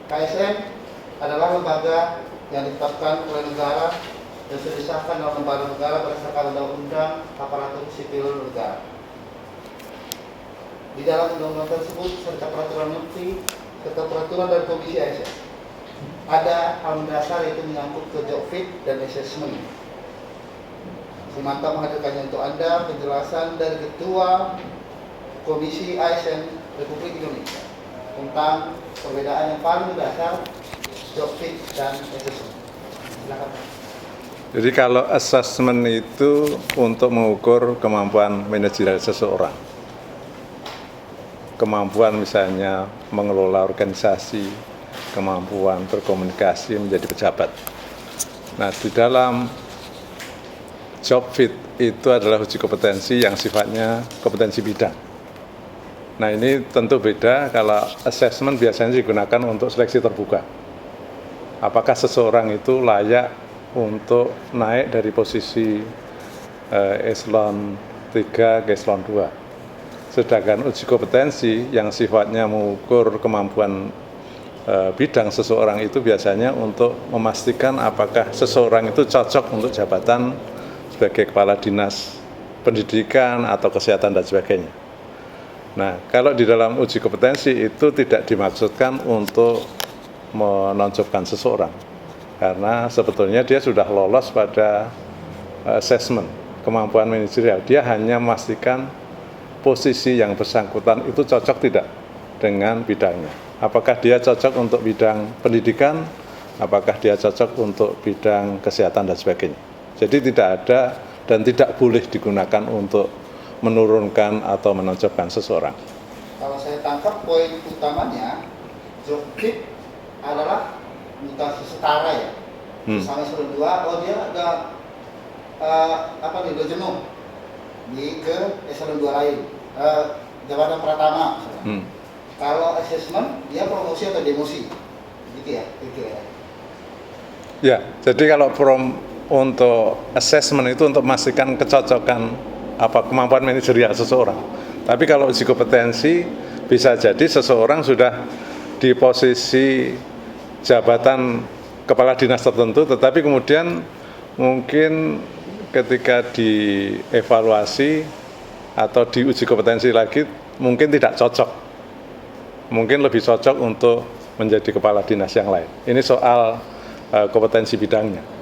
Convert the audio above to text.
KSN adalah lembaga yang ditetapkan oleh negara dan sudah disahkan dalam lembaga negara berdasarkan Undang-Undang Aparatur Sipil Negara. Di dalam undang-undang tersebut serta peraturan menteri serta peraturan dari Komisi ASN ada hal mendasar yaitu menyangkut ke job fit dan assessment. Semantap menghadirkannya untuk Anda penjelasan dari Ketua Komisi ASN Republik Indonesia tentang perbedaan yang paling mendasar job fit dan assessment. Silakan. Jadi kalau assessment itu untuk mengukur kemampuan manajerial seseorang, kemampuan misalnya mengelola organisasi, kemampuan berkomunikasi menjadi pejabat. Nah, di dalam job fit itu adalah uji kompetensi yang sifatnya kompetensi bidang. Nah, ini tentu beda kalau assessment biasanya digunakan untuk seleksi terbuka. Apakah seseorang itu layak untuk naik dari posisi eselon 3 ke eselon 2. Sedangkan uji kompetensi yang sifatnya mengukur kemampuan bidang seseorang itu biasanya untuk memastikan apakah seseorang itu cocok untuk jabatan sebagai kepala dinas pendidikan atau kesehatan dan sebagainya. Nah, kalau di dalam uji kompetensi itu tidak dimaksudkan untuk menonjolkan seseorang, karena sebetulnya dia sudah lolos pada assessment kemampuan manajerial. Dia hanya memastikan posisi yang bersangkutan itu cocok tidak dengan bidangnya. Apakah dia cocok untuk bidang pendidikan, apakah dia cocok untuk bidang kesehatan dan sebagainya. Jadi tidak ada dan tidak boleh digunakan untuk menurunkan atau menonjolkan seseorang. Kalau saya tangkap poin utamanya, job fit adalah mutasi setara ya. Misalnya eselon 2, oh dia ada udah jenuh di ke eselon 2 lain, jabatan pertama. Kalau assessment dia promosi atau demosi, gitu ya, Ya, jadi kalau untuk assessment itu untuk memastikan kecocokan kemampuan manajerial seseorang. Tapi kalau uji kompetensi bisa jadi seseorang sudah di posisi jabatan kepala dinas tertentu, tetapi kemudian mungkin ketika dievaluasi atau diuji kompetensi lagi mungkin tidak cocok. Mungkin lebih cocok untuk menjadi kepala dinas yang lain. Ini soal kompetensi bidangnya.